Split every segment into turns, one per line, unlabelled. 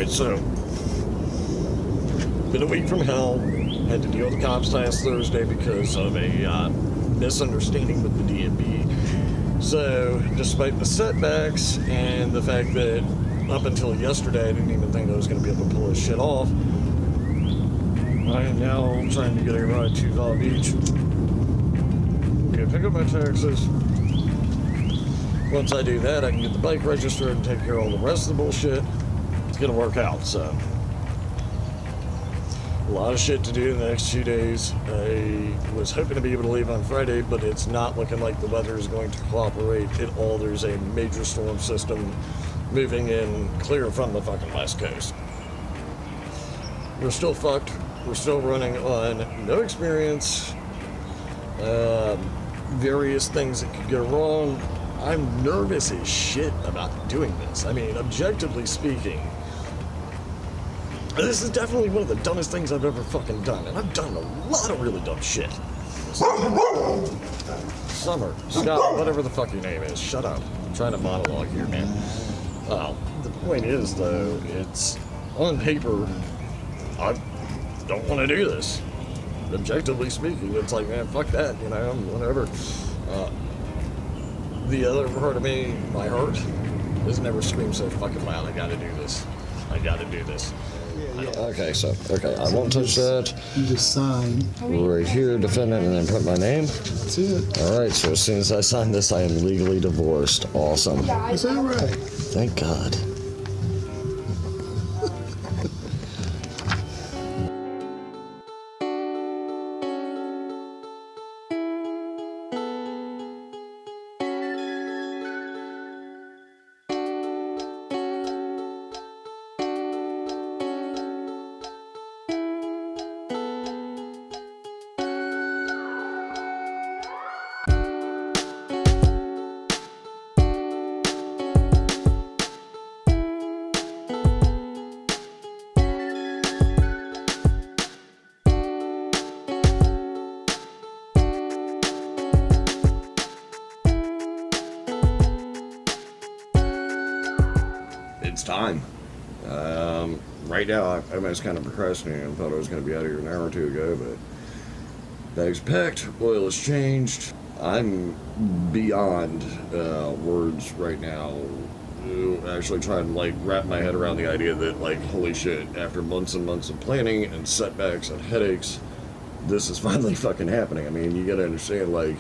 So, been a week from hell. Had to deal with the cops last Thursday because of a misunderstanding with the DMV. So, despite the setbacks and the fact that up until yesterday I didn't even think I was going to be able to pull this shit off, I am now trying to get a ride to Val Beach. Okay, pick up my taxes. Once I do that, I can get the bike registered and take care of all the rest of the bullshit. It's gonna work out. So a lot of shit to do in the next 2 days. I was hoping to be able to leave on Friday, but it's not looking like the weather is going to cooperate at all. There's a major storm system moving in clear from the fucking west coast. We're still fucked. We're still running on no experience. Various things that could go wrong. I'm nervous as shit about doing this. I mean, objectively speaking, this is definitely one of the dumbest things I've ever fucking done. And I've done a lot of really dumb shit. Summer, Scott, whatever the fuck your name is, shut up. I'm trying to monologue here, man. The point is, though, it's on paper, I don't want to do this. Objectively speaking, it's like, man, fuck that, you know, whatever. The other part of me, my heart, has never screamed so fucking loud. I gotta do this. I gotta do this. Okay, I won't touch that.
You just sign.
Right here, defendant, and then put my name.
That's it.
Alright, so as soon as I sign this, I am legally divorced. Awesome.
Is that right?
Thank God. It's time. Right now, I was kind of procrastinating. I thought I was going to be out of here an hour or two ago, but bags packed, oil has changed. I'm beyond words right now. Actually trying to like wrap my head around the idea that like, holy shit, after months and months of planning and setbacks and headaches, this is finally fucking happening. I mean, you gotta understand, like,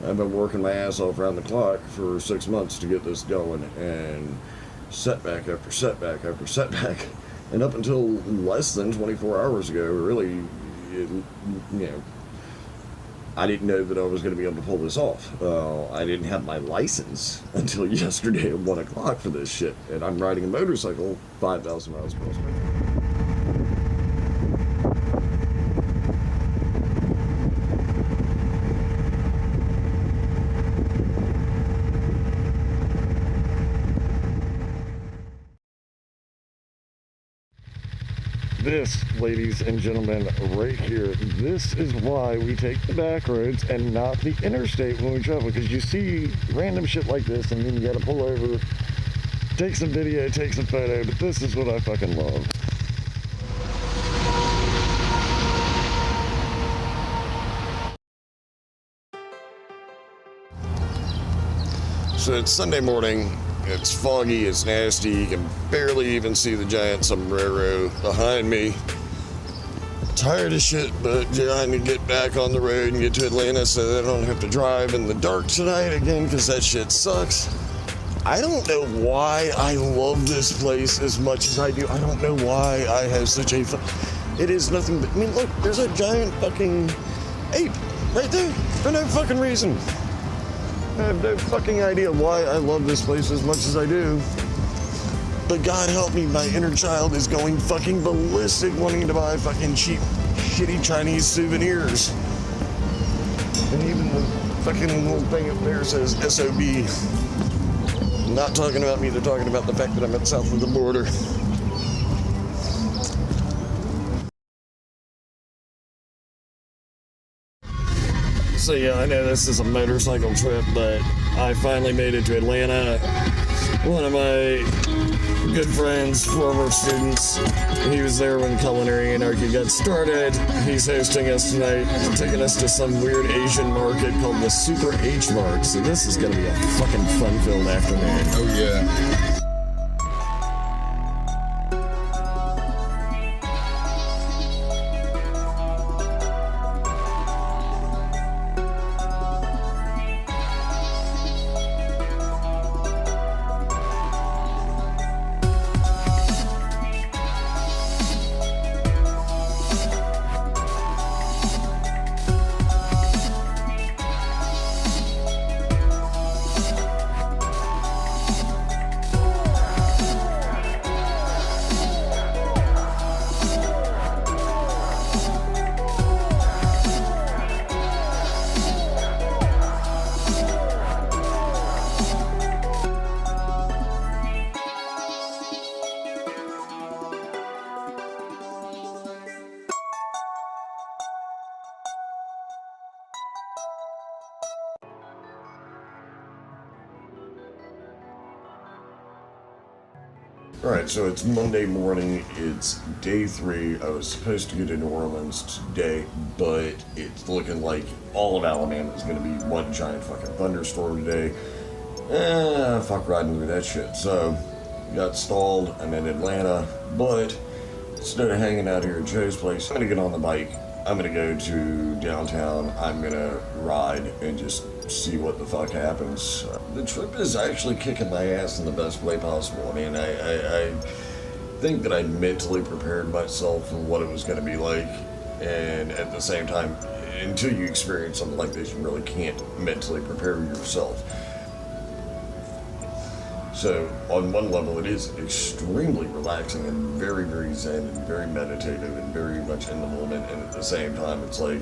I've been working my ass off around the clock for 6 months to get this going, and setback after setback after setback, and up until less than 24 hours ago, really, I didn't know that I was going to be able to pull this off. I didn't have my license until yesterday at 1 o'clock for this shit, and I'm riding a motorcycle 5,000 miles per hour. This, ladies and gentlemen, right here, this is why we take the back roads and not the interstate when we travel, because you see random shit like this and then you gotta pull over, take some video, take some photo, but this is what I fucking love. So it's Sunday morning. It's foggy, it's nasty, you can barely even see the giant sombrero behind me. Tired as shit, but trying to get back on the road and get to Atlanta so that I don't have to drive in the dark tonight again, because that shit sucks. I don't know why I love this place as much as I do. I don't know why I have such a it is nothing but, I mean, look, there's a giant fucking ape right there for no fucking reason. I have no fucking idea why I love this place as much as I do. But God help me, my inner child is going fucking ballistic wanting to buy fucking cheap, shitty Chinese souvenirs. And even the fucking little thing up there says SOB. Not talking about me, they're talking about the fact that I'm at south of the border. So yeah, I know this is a motorcycle trip, but I finally made it to Atlanta. One of my good friends, former students, he was there when Culinary Anarchy got started. He's hosting us tonight, taking us to some weird Asian market called the Super H Mart. So this is gonna be a fucking fun-filled afternoon.
Oh yeah.
Alright, so it's Monday morning, it's day 3. I was supposed to get to New Orleans today, but it's looking like all of Alabama is going to be one giant fucking thunderstorm today. Fuck riding through that shit. So, got stalled, I'm in Atlanta, but instead of hanging out here at Joe's place, I'm going to get on the bike, I'm going to go to downtown, I'm going to ride and just see what the fuck happens. The trip is actually kicking my ass in the best way possible. I mean, I think that I mentally prepared myself for what it was going to be like, and at the same time, until you experience something like this, you really can't mentally prepare yourself. So, on one level, it is extremely relaxing and very, very zen and very meditative and very much in the moment, and at the same time, it's like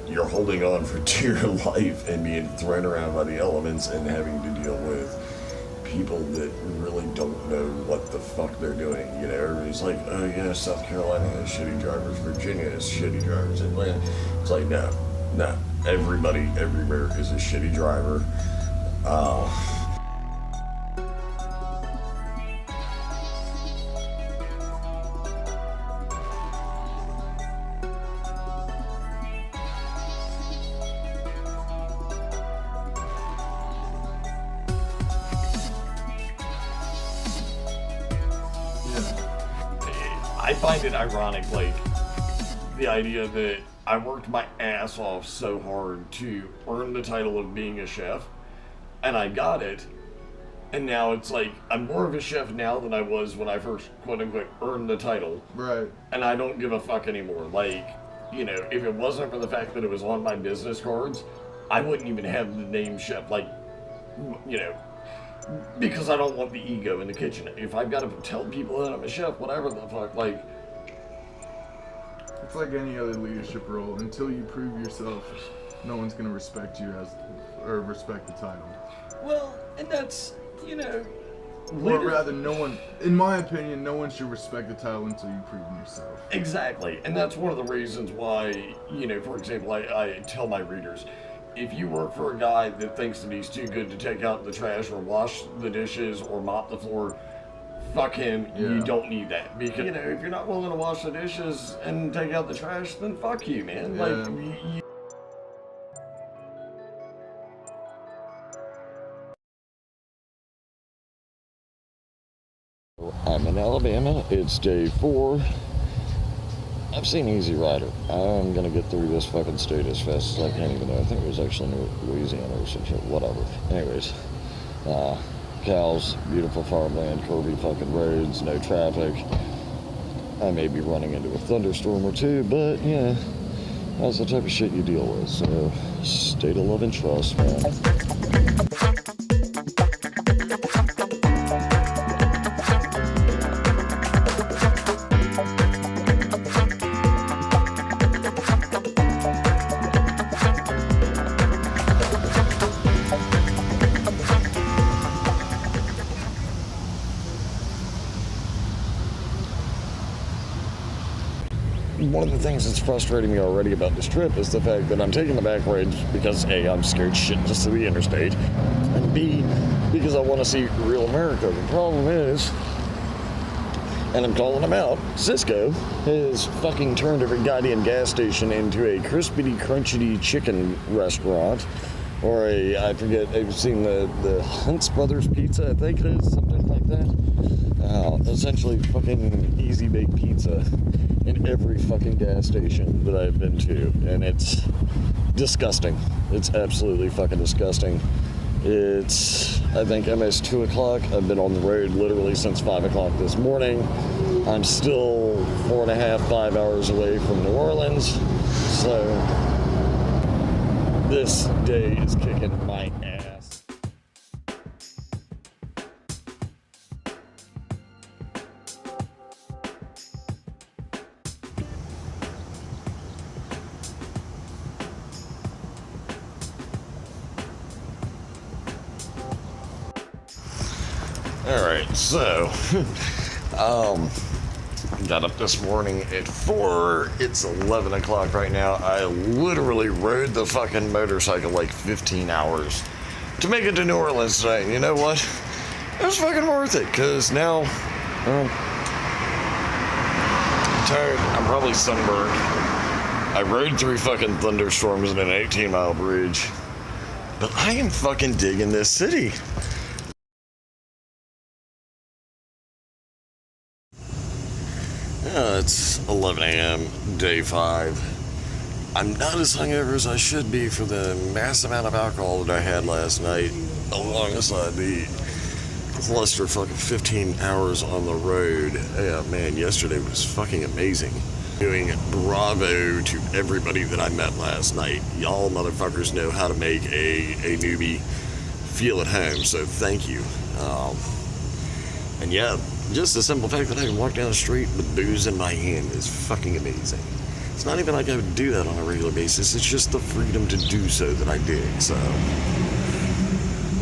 you're holding on for dear life and being thrown around by the elements and having to deal with people that really don't know what the fuck they're doing. You know, everybody's like, oh yeah, South Carolina has shitty drivers, Virginia has shitty drivers, Atlanta. It's like, no. Everybody everywhere is a shitty driver. I find it ironic, like, the idea that I worked my ass off so hard to earn the title of being a chef, and I got it, and now it's like, I'm more of a chef now than I was when I first, quote-unquote, earned the title.
Right.
And I don't give a fuck anymore. Like, you know, if it wasn't for the fact that it was on my business cards, I wouldn't even have the name chef, like, you know, because I don't want the ego in the kitchen. If I've got to tell people that I'm a chef, whatever the fuck, like...
It's like any other leadership role. Until you prove yourself, no one's going to respect you or respect the title.
Well, and that's, you know...
Or rather, no one, in my opinion, no one should respect the title until you've proven yourself.
Exactly. And that's one of the reasons why, you know, for example, I tell my readers, if you work for a guy that thinks that he's too good to take out the trash or wash the dishes or mop the floor, fuck him. Yeah. You don't need that. Because, you know, if you're not willing to wash the dishes and take out the trash, then fuck you, man.
Yeah.
Like, I'm in Alabama. It's day 4. I've seen Easy Rider. I'm gonna get through this fucking state as fast as I can, even though I think it was actually Louisiana or some shit, whatever. Anyways, cows, beautiful farmland, curvy fucking roads, no traffic. I may be running into a thunderstorm or two, but yeah, that's the type of shit you deal with. So, state of love and trust, man. of the things that's frustrating me already about this trip is the fact that I'm taking the back roads because A, I'm scared shitless to the interstate, and B, because I want to see real America. The problem is, and I'm calling them out, Cisco has fucking turned every goddamn gas station into a crispity, crunchity chicken restaurant. Or I forget, I've seen the Hunt's Brothers Pizza, I think it is, something like that. Essentially fucking easy bake pizza in every fucking gas station that I've been to. And it's disgusting. It's absolutely fucking disgusting. It's, I think, almost 2 o'clock. I've been on the road literally since 5 o'clock this morning. I'm still 4.5, 5 hours away from New Orleans. So this day is kicking my ass. Alright, so got up this morning at 4. It's 11 o'clock right now. I literally rode the fucking motorcycle like 15 hours to make it to New Orleans today. And you know what? It was fucking worth it, because now I'm tired. I'm probably sunburned. I rode through fucking thunderstorms in an 18-mile bridge. But I am fucking digging this city. It's 11 a.m., day 5. I'm not as hungover as I should be for the mass amount of alcohol that I had last night, alongside the clusterfuck of 15 hours on the road. Yeah, man, yesterday was fucking amazing. Doing bravo to everybody that I met last night. Y'all motherfuckers know how to make a newbie feel at home, so thank you. And yeah, just the simple fact that I can walk down the street with booze in my hand is fucking amazing. It's not even like I would do that on a regular basis. It's just the freedom to do so that I dig. So,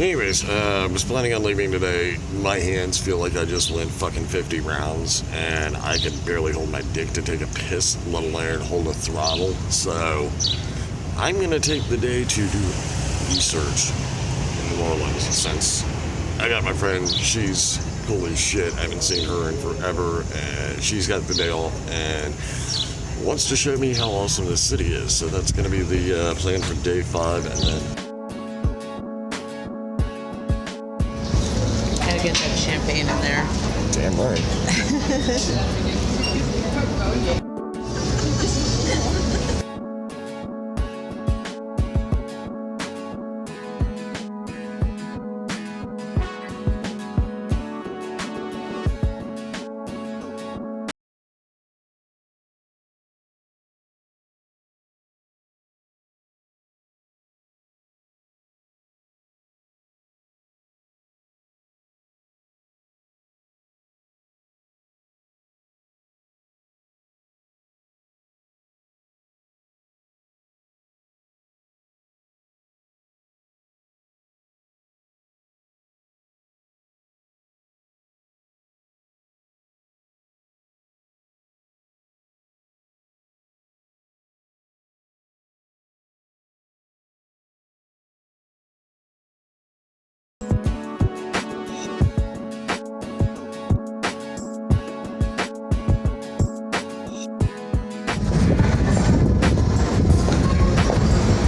anyways, I was planning on leaving today. My hands feel like I just went fucking 50 rounds, and I can barely hold my dick to take a piss, let alone hold a throttle. So, I'm gonna take the day to do research in New Orleans, since I got my friend. She's cool as shit. I haven't seen her in forever, and she's got the day off and wants to show me how awesome this city is. So that's going to be the plan for day 5, and then
Gotta get that champagne in there.
damn right.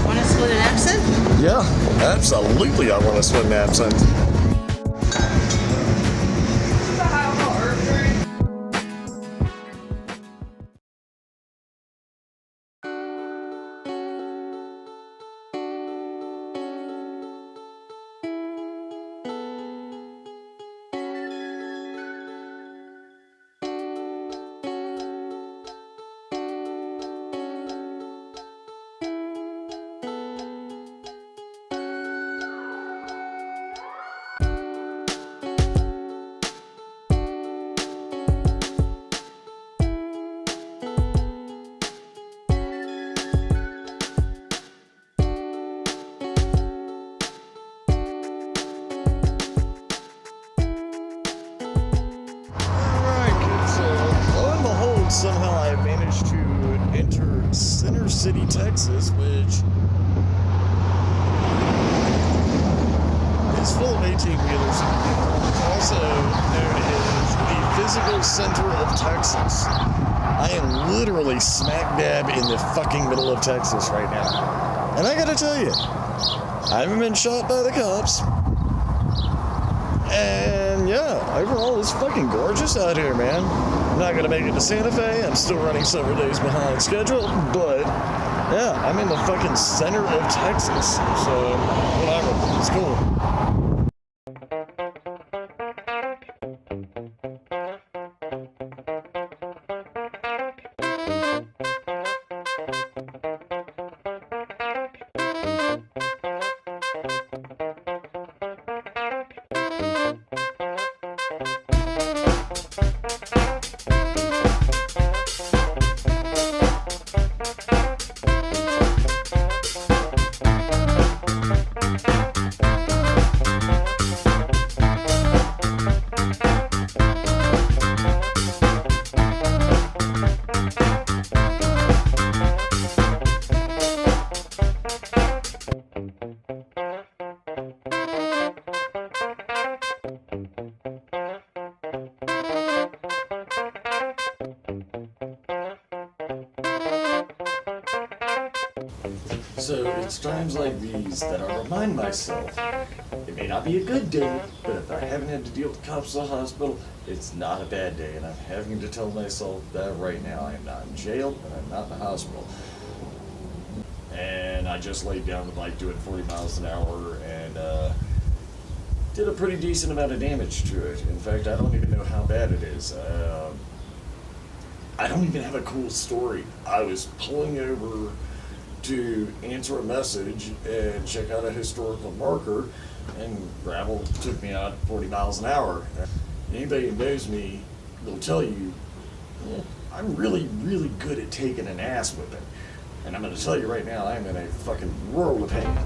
Want to split an absinthe?
Yeah, absolutely. I want to swim absinthe. Somehow I managed to City, Texas, which is full of 18-wheelers, also known as the physical center of Texas. I am literally smack dab in the fucking middle of Texas right now. And I gotta tell you, I haven't been shot by the cops. And yeah, overall it's fucking gorgeous out here, man. I'm not gonna make it to Santa Fe. I'm still running several days behind schedule, but yeah, I'm in the fucking center of Texas. So whatever, it's cool. So it's times like these that I remind myself, it may not be a good day, but if I haven't had to deal with cops at the hospital, it's not a bad day. And I'm having to tell myself that right now. I am not in jail, and I'm not in the hospital. And I just laid down the bike doing 40 miles an hour and did a pretty decent amount of damage to it. In fact, I don't even know how bad it is. I don't even have a cool story. I was pulling over to answer a message and check out a historical marker, and gravel took me out 40 miles an hour. Anybody who knows me will tell you, I'm really, really good at taking an ass whipping. And I'm gonna tell you right now, I'm in a fucking world of pain.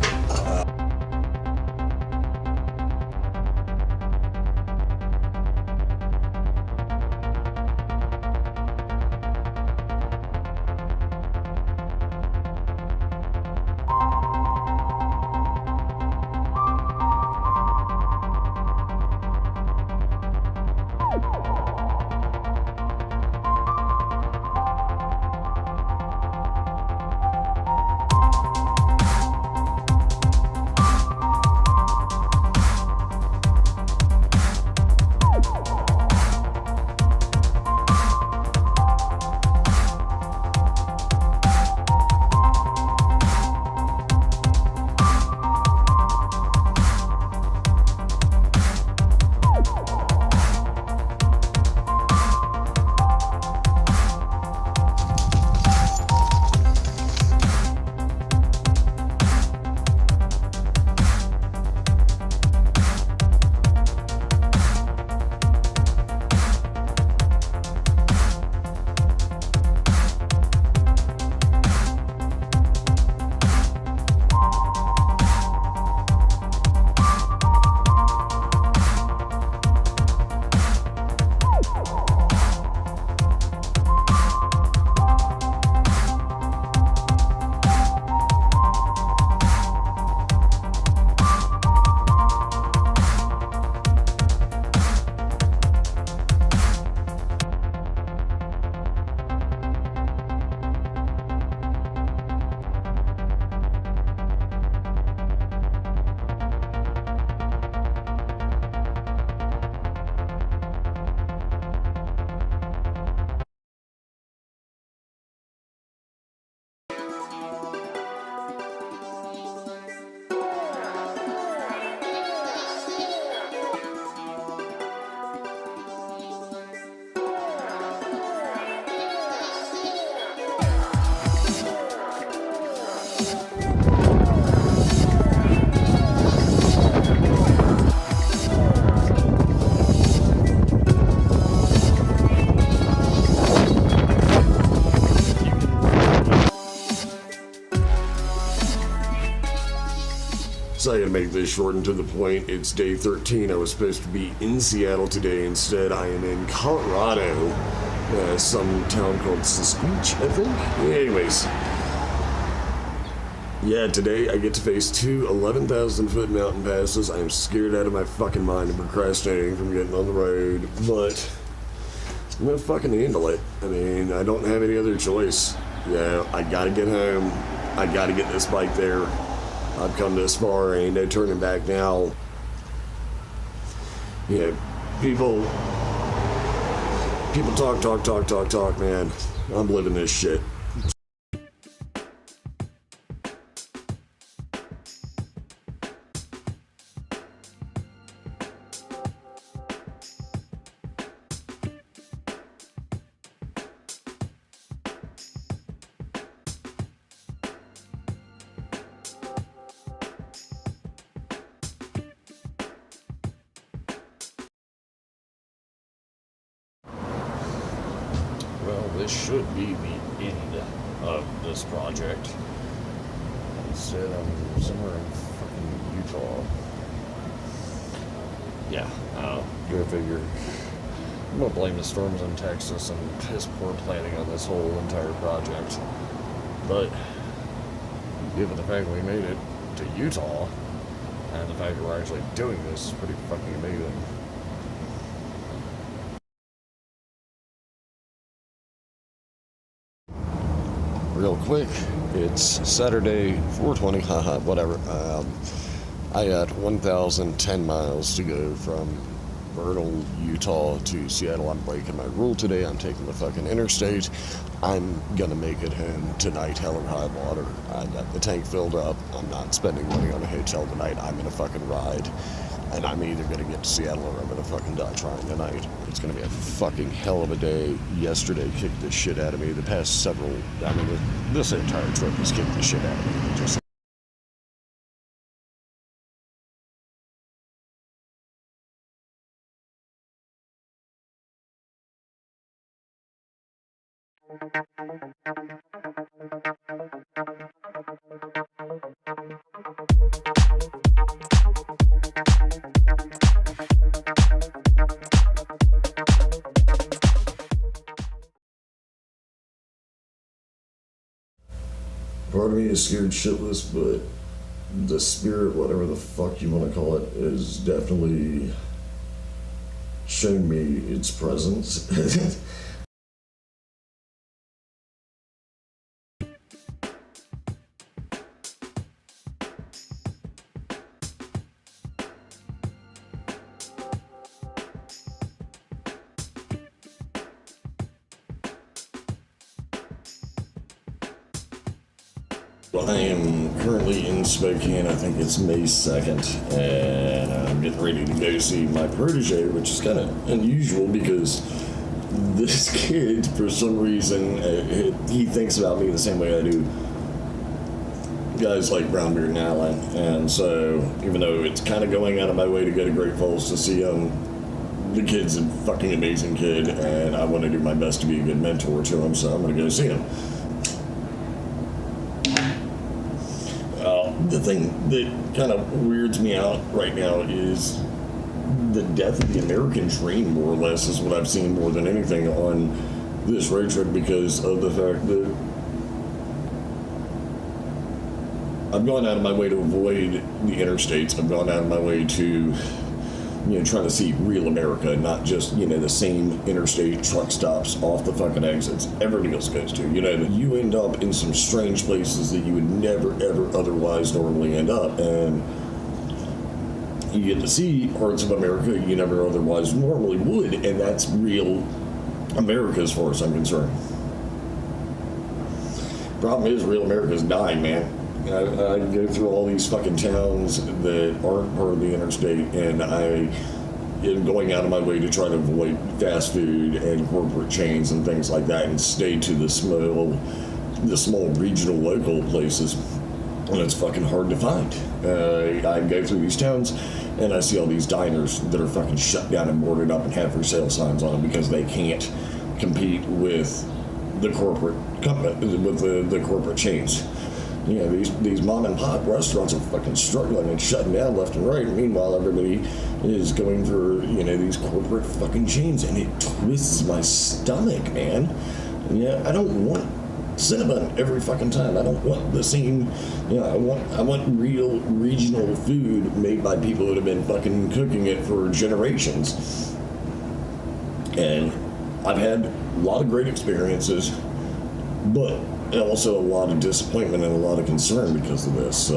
So I gotta make this short and to the point. It's day 13. I was supposed to be in Seattle today. Instead, I am in Colorado, some town called Sasquatch, I think. Anyways, Yeah, today I get to face two 11,000-foot mountain passes. I am scared out of my fucking mind and procrastinating from getting on the road, but I'm gonna fucking handle it. I mean, I don't have any other choice. Yeah, I gotta get home. I gotta get this bike there. I've come this far, ain't no turning back now. Yeah, people talk, man. I'm living this shit.
Well, this should be the end of this project. Instead, I'm somewhere in fucking Utah. Yeah, go figure. I'm gonna blame the storms in Texas and piss poor planning on this whole entire project. But, given the fact we made it to Utah, and the fact that we're actually doing this is pretty fucking amazing.
Real quick, it's Saturday, 4:20, haha, whatever. I had 1,010 miles to go from Vernal, Utah to Seattle. I'm breaking my rule today. I'm taking the fucking interstate. I'm gonna make it home tonight, hell or high water. I got the tank filled up. I'm not spending money on a hotel tonight. I'm gonna fucking ride. And I'm either gonna get to Seattle or I'm gonna fucking die trying tonight. It's gonna be a fucking hell of a day. Yesterday kicked the shit out of me. The past several, I mean, this entire trip has kicked the shit out of me. Just part of me is scared shitless, but the spirit, whatever the fuck you want to call it, is definitely showing me its presence. I am currently in Spokane. I think it's May 2nd, and I'm getting ready to go see my protege, which is kind of unusual because this kid, for some reason, he thinks about me the same way I do guys like Brownbeard and Allen. And so, even though it's kind of going out of my way to go to Great Falls to see him, the kid's a fucking amazing kid, and I want to do my best to be a good mentor to him, so I'm going to go see him. The thing that kind of weirds me out right now is the death of the American dream, more or less, is what I've seen more than anything on this road trip, because of the fact that I've gone out of my way to avoid the interstates. I've gone out of my way to, try to see real America, not just, the same interstate truck stops off the fucking exits everybody else goes to. You end up in some strange places that you would never, ever otherwise normally end up. And you get to see parts of America you never otherwise normally would. And that's real America as far as I'm concerned. Problem is, real America's dying, man. I go through all these fucking towns that aren't part of the interstate, and I am going out of my way to try to avoid fast food and corporate chains and things like that, and stay to the small regional local places, and it's fucking hard to find. I go through these towns, and I see all these diners that are fucking shut down and boarded up and have for sale signs on them because they can't compete with the corporate company, with the corporate chains. These mom and pop restaurants are fucking struggling and shutting down left and right. Meanwhile, everybody is going for, these corporate fucking chains, and it twists my stomach, man. I don't want cinnamon every fucking time. I don't want the same, I want real regional food made by people that have been fucking cooking it for generations. And I've had a lot of great experiences, but also a lot of disappointment and a lot of concern because of this.